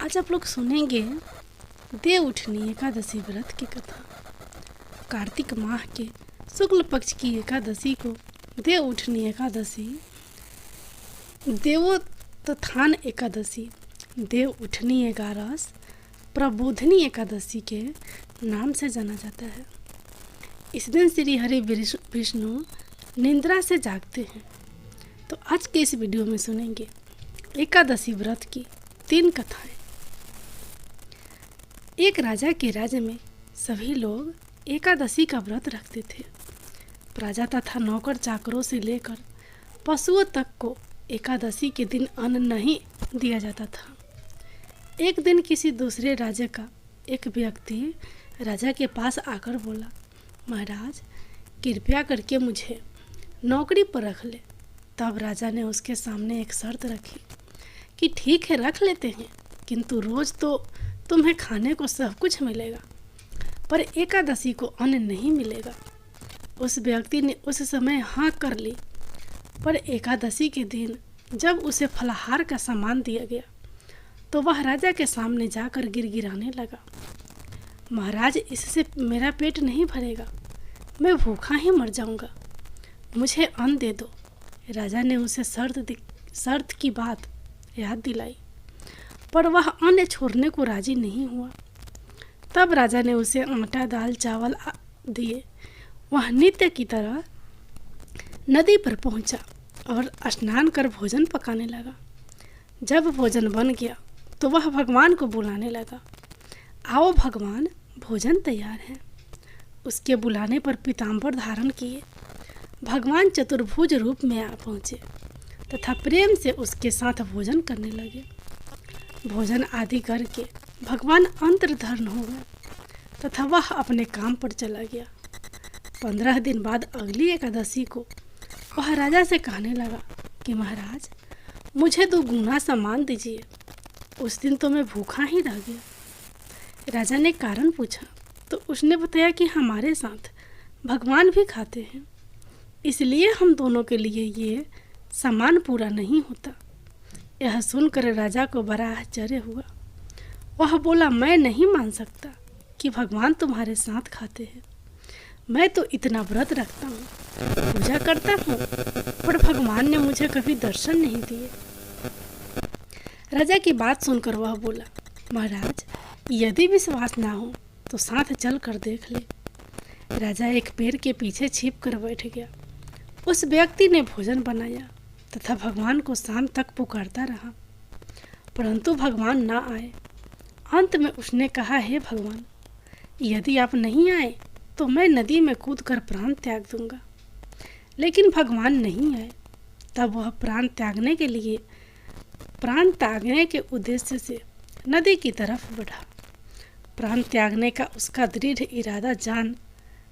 आज आप लोग सुनेंगे देव उठनी एकादशी व्रत की कथा। कार्तिक माह के शुक्ल पक्ष की एकादशी को देव उठनी एकादशी, देवोत्थान एकादशी, देव उठनी एकादश, प्रबोधनी एकादशी के नाम से जाना जाता है। इस दिन श्री हरि विष्णु निद्रा से जागते हैं। तो आज के इस वीडियो में सुनेंगे एकादशी व्रत की 3 कथाएं। एक राजा के राज्य में सभी लोग एकादशी का व्रत रखते थे। प्रजा तथा नौकर चाकरों से लेकर पशुओं तक को एकादशी के दिन अन्न नहीं दिया जाता था। एक दिन किसी दूसरे राज्य का एक व्यक्ति राजा के पास आकर बोला, महाराज कृपया करके मुझे नौकरी पर रख ले। तब राजा ने उसके सामने एक शर्त रखी कि ठीक है रख लेते हैं, किंतु रोज तो तुम्हें खाने को सब कुछ मिलेगा, पर एकादशी को अन्न नहीं मिलेगा। उस व्यक्ति ने उस समय हाँ कर ली, पर एकादशी के दिन जब उसे फलाहार का सामान दिया गया तो वह राजा के सामने जाकर गिड़गिड़ाने लगा, महाराज इससे मेरा पेट नहीं भरेगा, मैं भूखा ही मर जाऊंगा, मुझे अन्न दे दो। राजा ने उसे शर्त की बात याद दिलाई, पर वह अन्न छोड़ने को राजी नहीं हुआ। तब राजा ने उसे आटा दाल चावल दिए। वह नित्य की तरह नदी पर पहुंचा और स्नान कर भोजन पकाने लगा। जब भोजन बन गया तो वह भगवान को बुलाने लगा, आओ भगवान भोजन तैयार है। उसके बुलाने पर पीताम्बर धारण किए भगवान चतुर्भुज रूप में आ पहुँचे तथा प्रेम से उसके साथ भोजन करने लगे। भोजन आदि करके भगवान अंतर्धान हो गए तथा वह अपने काम पर चला गया। 15 दिन बाद अगली एकादशी को वह राजा से कहने लगा कि महाराज मुझे 2 गुना सामान दीजिए, उस दिन तो मैं भूखा ही रह गया। राजा ने कारण पूछा तो उसने बताया कि हमारे साथ भगवान भी खाते हैं, इसलिए हम दोनों के लिए ये सामान पूरा नहीं होता। यह सुनकर राजा को बड़ा आश्चर्य हुआ। वह बोला, मैं नहीं मान सकता कि भगवान तुम्हारे साथ खाते हैं। मैं तो इतना व्रत रखता हूँ, पूजा करता हूँ, पर भगवान ने मुझे कभी दर्शन नहीं दिए। राजा की बात सुनकर वह बोला, महाराज यदि विश्वास ना हो तो साथ चल कर देख ले। राजा एक पेड़ के पीछे छिप कर बैठ गया। उस व्यक्ति ने भोजन बनाया तथा भगवान को शाम तक पुकारता रहा, परंतु भगवान ना आए। अंत में उसने कहा, हे भगवान यदि आप नहीं आए तो मैं नदी में कूदकर प्राण त्याग दूंगा। लेकिन भगवान नहीं आए। तब वह प्राण त्यागने के उद्देश्य से नदी की तरफ बढ़ा। प्राण त्यागने का उसका दृढ़ इरादा जान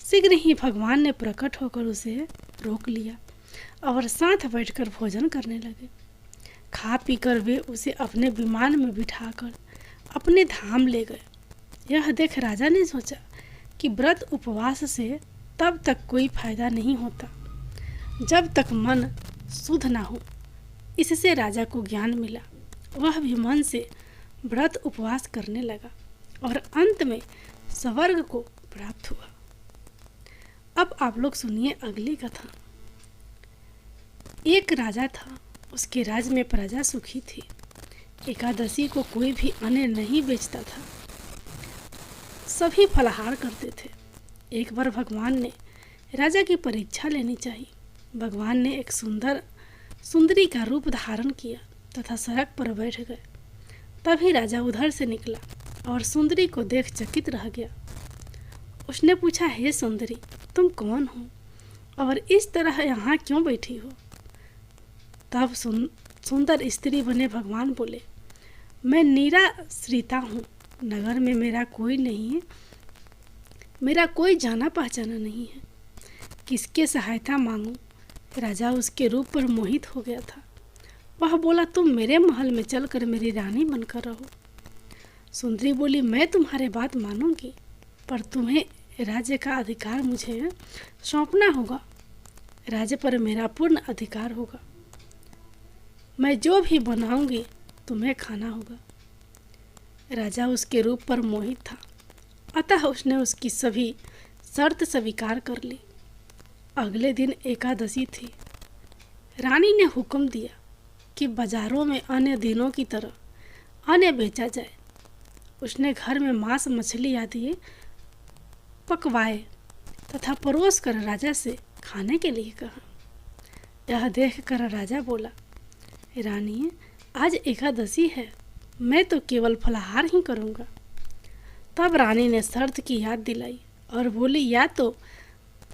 शीघ्र ही भगवान ने प्रकट होकर उसे रोक लिया और साथ बैठकर भोजन करने लगे। खा पीकर वे उसे अपने विमान में बिठाकर अपने धाम ले गए। यह देख राजा ने सोचा कि व्रत उपवास से तब तक कोई फायदा नहीं होता जब तक मन शुद्ध ना हो। इससे राजा को ज्ञान मिला। वह भी मन से व्रत उपवास करने लगा और अंत में स्वर्ग को प्राप्त हुआ। अब आप लोग सुनिए अगली कथा। एक राजा था, उसके राज्य में प्रजा सुखी थी। एकादशी को कोई भी अन्न नहीं बेचता था, सभी फलाहार करते थे। एक बार भगवान ने राजा की परीक्षा लेनी चाहिए। भगवान ने एक सुंदरी का रूप धारण किया तथा सड़क पर बैठ गए। तभी राजा उधर से निकला और सुंदरी को देख चकित रह गया। उसने पूछा, हे सुंदरी तुम कौन हो और इस तरह यहाँ क्यों बैठी हो? तब सुंदर स्त्री बने भगवान बोले, मैं निराश्रिता हूँ, नगर में मेरा कोई नहीं है, मेरा कोई जाना पहचाना नहीं है, किसके सहायता मांगूं? राजा उसके रूप पर मोहित हो गया था। वह बोला, तुम मेरे महल में चलकर मेरी रानी बनकर रहो। सुंदरी बोली, मैं तुम्हारे बात मानूंगी, पर तुम्हें राज्य का अधिकार मुझे सौंपना होगा। राज्य पर मेरा पूर्ण अधिकार होगा। मैं जो भी बनाऊंगी तुम्हें खाना होगा। राजा उसके रूप पर मोहित था, अतः उसने उसकी सभी शर्त स्वीकार कर ली। अगले दिन एकादशी थी। रानी ने हुक्म दिया कि बाजारों में अन्य दिनों की तरह अन्न बेचा जाए। उसने घर में मांस मछली आदि पकवाए तथा परोस कर राजा से खाने के लिए कहा। यह देखकर राजा बोला, रानी, आज एकादशी है, मैं तो केवल फलाहार ही करूँगा। तब रानी ने शर्त की याद दिलाई और बोली, या तो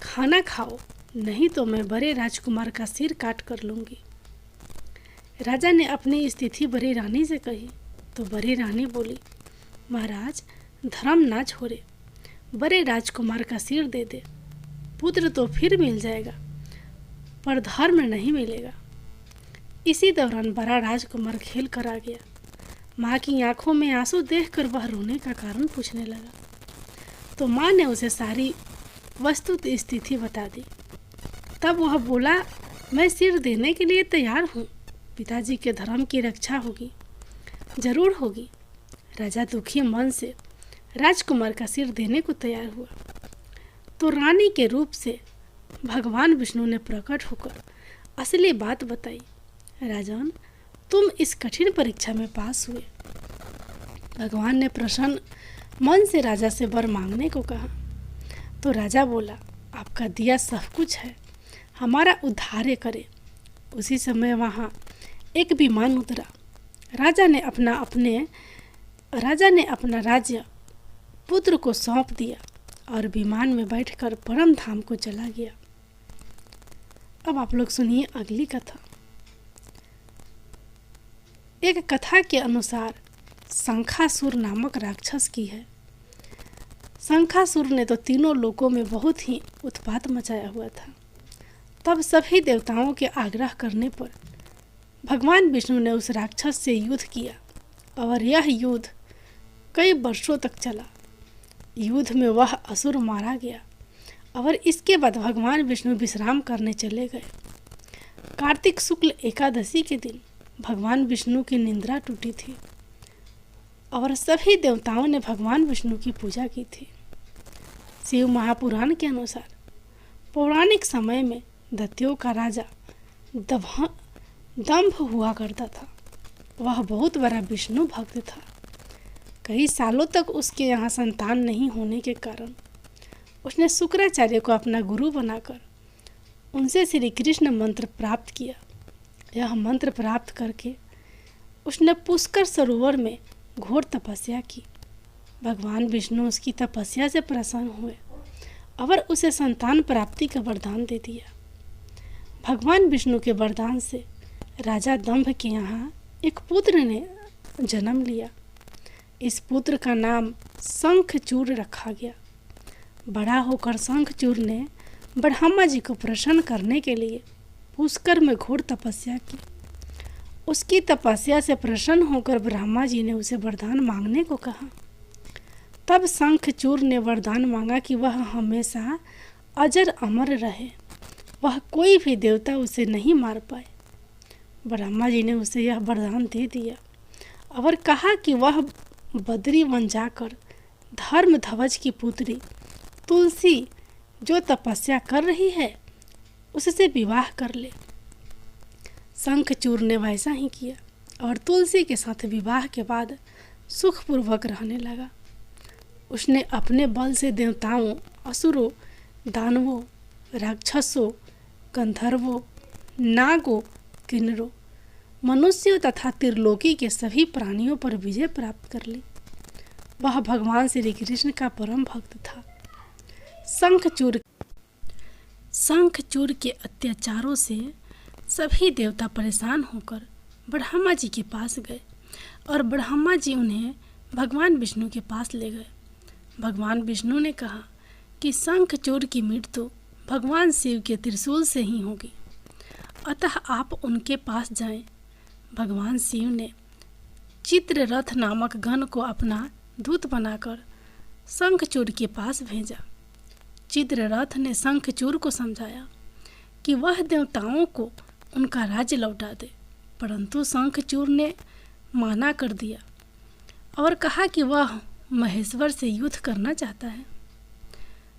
खाना खाओ, नहीं तो मैं बड़े राजकुमार का सिर काट कर लूँगी। राजा ने अपनी स्थिति बड़ी रानी से कही तो बड़ी रानी बोली, महाराज, धर्म ना छोड़े, बड़े राजकुमार का सिर दे दे। पुत्र तो फिर मिल जाएगा, पर धर्म नहीं मिलेगा। इसी दौरान बड़ा राजकुमार खेल कर आ गया। माँ की आंखों में आंसू देखकर वह रोने का कारण पूछने लगा, तो माँ ने उसे सारी वस्तुत स्थिति बता दी। तब वह बोला, मैं सिर देने के लिए तैयार हूँ, पिताजी के धर्म की रक्षा होगी, जरूर होगी। राजा दुखी मन से राजकुमार का सिर देने को तैयार हुआ तो रानी के रूप से भगवान विष्णु ने प्रकट होकर असली बात बताई। राजन, तुम इस कठिन परीक्षा में पास हुए। भगवान ने प्रसन्न मन से राजा से वर मांगने को कहा तो राजा बोला, आपका दिया सब कुछ है, हमारा उद्धार करे। उसी समय वहाँ एक विमान उतरा। राजा ने अपना राज्य पुत्र को सौंप दिया और विमान में बैठकर परम धाम को चला गया। अब आप लोग सुनिए अगली कथा। एक कथा के अनुसार शंखासुर नामक राक्षस की है। शंखासुर ने तो तीनों लोकों में बहुत ही उत्पात मचाया हुआ था। तब सभी देवताओं के आग्रह करने पर भगवान विष्णु ने उस राक्षस से युद्ध किया और यह युद्ध कई वर्षों तक चला। युद्ध में वह असुर मारा गया और इसके बाद भगवान विष्णु विश्राम करने चले गए। कार्तिक शुक्ल एकादशी के दिन भगवान विष्णु की निद्रा टूटी थी और सभी देवताओं ने भगवान विष्णु की पूजा की थी। शिव महापुराण के अनुसार पौराणिक समय में दैत्यों का राजा दंभ हुआ करता था। वह बहुत बड़ा विष्णु भक्त था। कई सालों तक उसके यहाँ संतान नहीं होने के कारण उसने शुक्राचार्य को अपना गुरु बनाकर उनसे श्री कृष्ण मंत्र प्राप्त किया। यह मंत्र प्राप्त करके उसने पुष्कर सरोवर में घोर तपस्या की। भगवान विष्णु उसकी तपस्या से प्रसन्न हुए और उसे संतान प्राप्ति का वरदान दे दिया। भगवान विष्णु के वरदान से राजा दंभ के यहाँ एक पुत्र ने जन्म लिया। इस पुत्र का नाम शंखचूड़ रखा गया। बड़ा होकर शंखचूड़ ने ब्रह्मा जी को प्रसन्न करने के लिए पुष्कर में घोर तपस्या की। उसकी तपस्या से प्रसन्न होकर ब्रह्मा जी ने उसे वरदान मांगने को कहा। तब शंखचूड़ ने वरदान मांगा कि वह हमेशा अजर अमर रहे, वह कोई भी देवता उसे नहीं मार पाए। ब्रह्मा जी ने उसे यह वरदान दे दिया और कहा कि वह बद्री वन जाकर धर्म ध्वज की पुत्री तुलसी जो तपस्या कर रही है उससे विवाह कर ले। शंखचूड़ ने वैसा ही किया और तुलसी के साथ विवाह के बाद सुखपूर्वक रहने लगा। उसने अपने बल से देवताओं, असुरों, दानवों, राक्षसों, गंधर्वों, नागों, किन्नरों, मनुष्यों तथा त्रिलोकी के सभी प्राणियों पर विजय प्राप्त कर ली। वह भगवान श्री कृष्ण का परम भक्त था। शंखचूड़ के अत्याचारों से सभी देवता परेशान होकर ब्रह्मा जी के पास गए और ब्रह्मा जी उन्हें भगवान विष्णु के पास ले गए। भगवान विष्णु ने कहा कि शंखचूड़ की मृत्यु भगवान शिव के त्रिशूल से ही होगी, अतः आप उनके पास जाएं। भगवान शिव ने चित्ररथ नामक गण को अपना दूत बनाकर शंखचूड़ के पास भेजा। चित्ररथ ने शंखचूड़ को समझाया कि वह देवताओं को उनका राज्य लौटा दे, परंतु शंखचूड़ ने माना कर दिया और कहा कि वह महेश्वर से युद्ध करना चाहता है।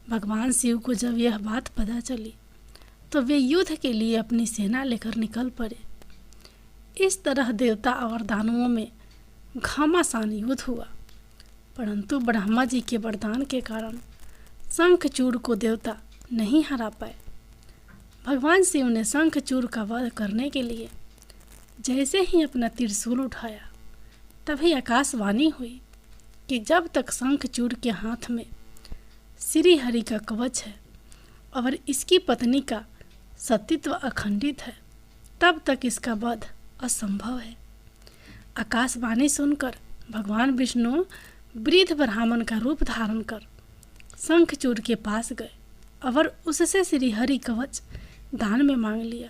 भगवान शिव को जब यह बात पता चली तो वे युद्ध के लिए अपनी सेना लेकर निकल पड़े। इस तरह देवता और दानवों में घमासान युद्ध हुआ, परंतु ब्रह्मा जी के वरदान के कारण शंखचूड़ को देवता नहीं हरा पाए। भगवान शिव ने शंखचूड़ का वध करने के लिए जैसे ही अपना त्रिशूल उठाया, तभी आकाशवाणी हुई कि जब तक शंखचूड़ के हाथ में श्री हरि का कवच है और इसकी पत्नी का सतीत्व अखंडित है, तब तक इसका वध असंभव है। आकाशवाणी सुनकर भगवान विष्णु वृद्ध ब्राह्मण का रूप धारण कर शंखचूड़ के पास गए और उससे श्री हरि कवच दान में मांग लिया।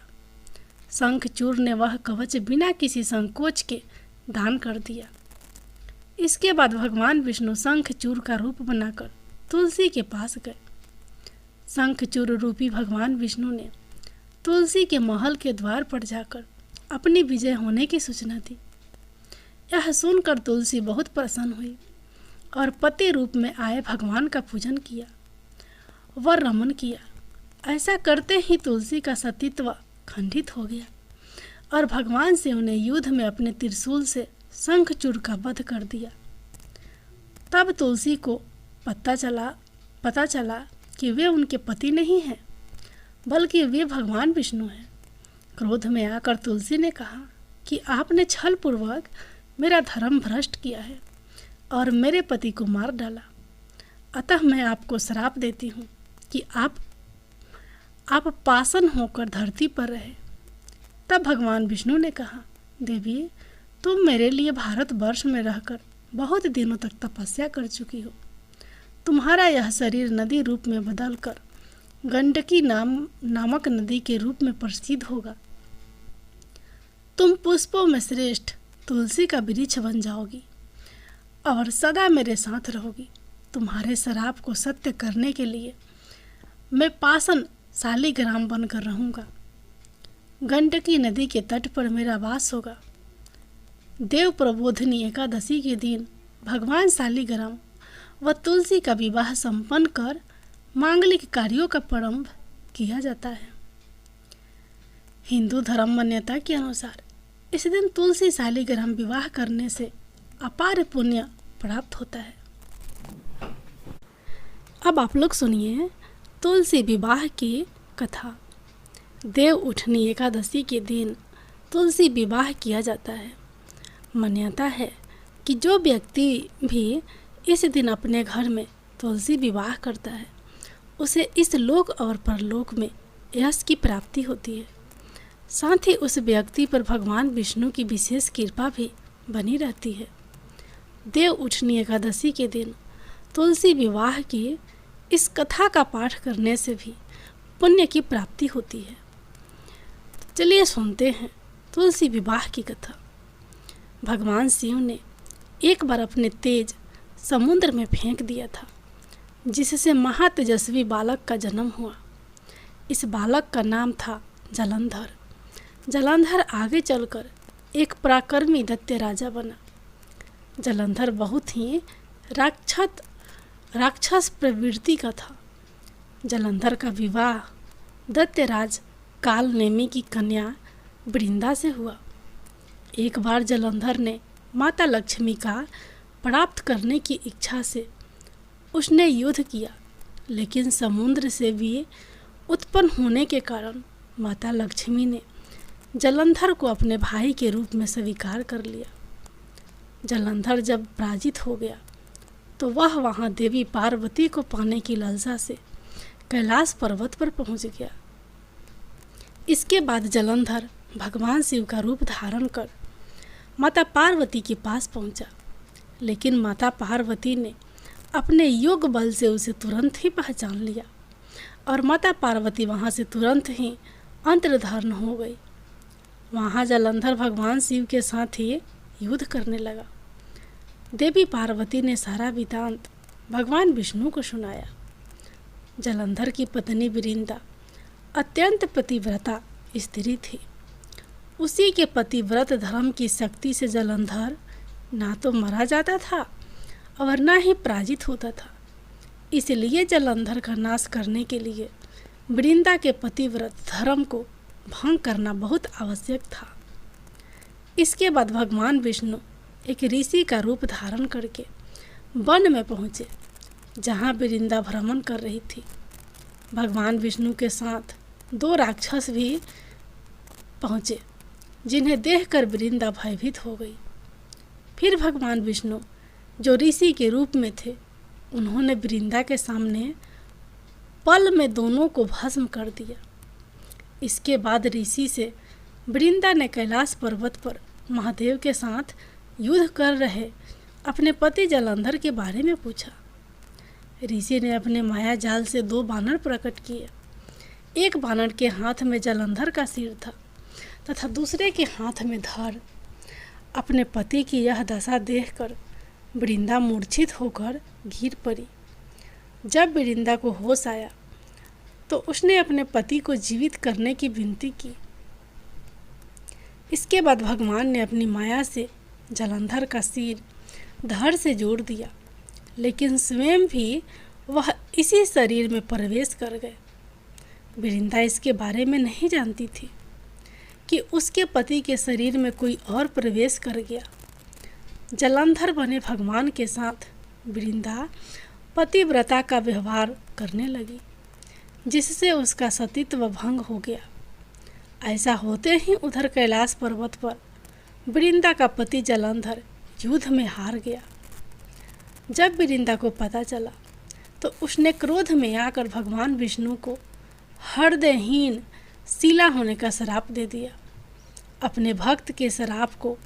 शंखचूड़ ने वह कवच बिना किसी संकोच के दान कर दिया। इसके बाद भगवान विष्णु शंखचूड़ का रूप बनाकर तुलसी के पास गए। शंखचूड़ रूपी भगवान विष्णु ने तुलसी के महल के द्वार पर जाकर अपनी विजय होने की सूचना दी। यह सुनकर तुलसी बहुत प्रसन्न हुई और पति रूप में आए भगवान का पूजन किया व रमन किया। ऐसा करते ही तुलसी का सतीत्व खंडित हो गया और भगवान शिव ने युद्ध में अपने त्रिशूल से शंखचूड़ का वध कर दिया। तब तुलसी को पता चला कि वे उनके पति नहीं हैं, बल्कि वे भगवान विष्णु हैं। क्रोध में आकर तुलसी ने कहा कि आपने छल पूर्वक मेरा धर्म भ्रष्ट किया है और मेरे पति को मार डाला, अतः मैं आपको श्राप देती हूँ कि आप पाषाण होकर धरती पर रहे। तब भगवान विष्णु ने कहा, देवी, तुम मेरे लिए भारतवर्ष में रहकर बहुत दिनों तक तपस्या कर चुकी हो। तुम्हारा यह शरीर नदी रूप में बदलकर गंडकी नामक नदी के रूप में प्रसिद्ध होगा। तुम पुष्पों में श्रेष्ठ तुलसी का वृक्ष बन जाओगी और सदा मेरे साथ रहोगी। तुम्हारे श्राप को सत्य करने के लिए मैं पाषाण शालिग्राम बनकर रहूँगा। गंडकी नदी के तट पर मेरा वास होगा। देव प्रबोधिनी एकादशी के दिन भगवान शालिग्राम व तुलसी का विवाह संपन्न कर मांगलिक कार्यों का प्रारंभ किया जाता है। हिंदू धर्म मान्यता के अनुसार इस दिन तुलसी शालिग्राम विवाह करने से अपार पुण्य प्राप्त होता है। अब आप लोग सुनिए तुलसी विवाह की कथा। देव उठनी एकादशी के दिन तुलसी विवाह किया जाता है। मान्यता है कि जो व्यक्ति भी इस दिन अपने घर में तुलसी विवाह करता है, उसे इस लोक और परलोक में यश की प्राप्ति होती है। साथ ही उस व्यक्ति पर भगवान विष्णु की विशेष कृपा भी बनी रहती है। देव उठनी एकादशी के दिन तुलसी विवाह की इस कथा का पाठ करने से भी पुण्य की प्राप्ति होती है। चलिए सुनते हैं तुलसी विवाह की कथा। भगवान शिव ने एक बार अपने तेज समुद्र में फेंक दिया था, जिससे महातेजस्वी बालक का जन्म हुआ। इस बालक का नाम था जलंधर। जलंधर आगे चलकर एक पराक्रमी दैत्य राजा बना। जलंधर बहुत ही राक्षस प्रवृत्ति का था। जलंधर का विवाह दैत्यराज कालनेमी की कन्या वृंदा से हुआ। एक बार जलंधर ने माता लक्ष्मी का प्राप्त करने की इच्छा से उसने युद्ध किया, लेकिन समुद्र से भी उत्पन्न होने के कारण माता लक्ष्मी ने जलंधर को अपने भाई के रूप में स्वीकार कर लिया। जलंधर जब पराजित हो गया तो वह वहाँ देवी पार्वती को पाने की लालसा से कैलाश पर्वत पर पहुँच गया। इसके बाद जलंधर भगवान शिव का रूप धारण कर माता पार्वती के पास पहुँचा, लेकिन माता पार्वती ने अपने योग बल से उसे तुरंत ही पहचान लिया और माता पार्वती वहाँ से तुरंत ही अंतर्धान हो गई। वहाँ जलंधर भगवान शिव के साथ ही युद्ध करने लगा। देवी पार्वती ने सारा वृत्तांत भगवान विष्णु को सुनाया। जलंधर की पत्नी वृंदा अत्यंत पतिव्रता स्त्री थी। उसी के पतिव्रत धर्म की शक्ति से जलंधर ना तो मरा जाता था और ना ही पराजित होता था। इसलिए जलंधर का नाश करने के लिए वृंदा के पतिव्रत धर्म को भंग करना बहुत आवश्यक था। इसके बाद भगवान विष्णु एक ऋषि का रूप धारण करके वन में पहुँचे जहाँ वृंदा भ्रमण कर रही थी। भगवान विष्णु के साथ 2 राक्षस भी पहुँचे जिन्हें देखकर वृंदा भयभीत हो गई। फिर भगवान विष्णु जो ऋषि के रूप में थे उन्होंने वृंदा के सामने पल में दोनों को भस्म कर दिया। इसके बाद ऋषि से वृंदा ने कैलाश पर्वत पर महादेव के साथ युद्ध कर रहे अपने पति जलंधर के बारे में पूछा। ऋषि ने अपने माया जाल से 2 बानर प्रकट किए। एक बानर के हाथ में जलंधर का सिर था तथा दूसरे के हाथ में धड़। अपने पति की यह दशा देखकर वृंदा मूर्छित होकर गिर पड़ी। जब वृंदा को होश आया तो उसने अपने पति को जीवित करने की विनती की। इसके बाद भगवान ने अपनी माया से जलंधर का सिर धड़ से जोड़ दिया, लेकिन स्वयं भी वह इसी शरीर में प्रवेश कर गए। वृंदा इसके बारे में नहीं जानती थी कि उसके पति के शरीर में कोई और प्रवेश कर गया। जलंधर बने भगवान के साथ वृंदा पतिव्रता का व्यवहार करने लगी, जिससे उसका सतीत्व भंग हो गया। ऐसा होते ही उधर कैलाश पर्वत पर वृंदा का पति जलंधर युद्ध में हार गया। जब वृंदा को पता चला तो उसने क्रोध में आकर भगवान विष्णु को हृदयहीन शिला होने का श्राप दे दिया। अपने भक्त के श्राप को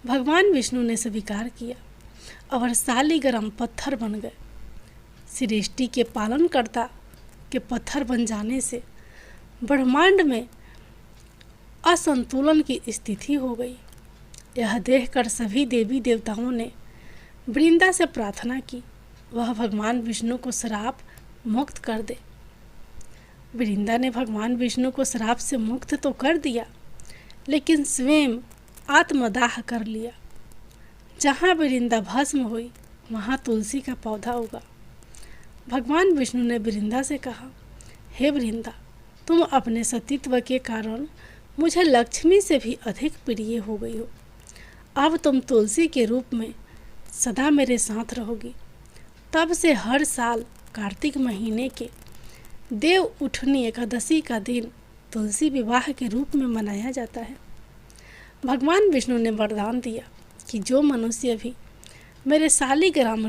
भगवान विष्णु ने स्वीकार किया और शालिग्राम पत्थर बन गए। सृष्टि के पालनकर्ता के पत्थर बन जाने से ब्रह्मांड में असंतुलन की स्थिति हो गई। यह देखकर सभी देवी देवताओं ने वृंदा से प्रार्थना की वह भगवान विष्णु को श्राप मुक्त कर दे। वृंदा ने भगवान विष्णु को श्राप से मुक्त तो कर दिया, लेकिन स्वयं आत्मदाह कर लिया। जहाँ वृंदा भस्म हुई वहाँ तुलसी का पौधा उगा। भगवान विष्णु ने वृंदा से कहा, हे वृंदा, तुम अपने सतीत्व के कारण मुझे लक्ष्मी से भी अधिक प्रिय हो गई हो। अब तुम तुलसी के रूप में सदा मेरे साथ रहोगी। तब से हर साल कार्तिक महीने के देव उठनी एकादशी का दिन तुलसी विवाह के रूप में मनाया जाता है। भगवान विष्णु ने वरदान दिया कि जो मनुष्य भी मेरे शालिग्राम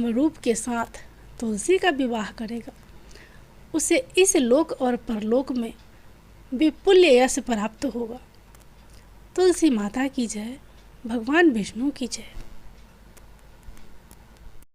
रूप के साथ तुलसी का विवाह करेगा उसे इस लोक और परलोक में विपुल यश प्राप्त होगा। तुलसी माता की जय, भगवान विष्णु की जय।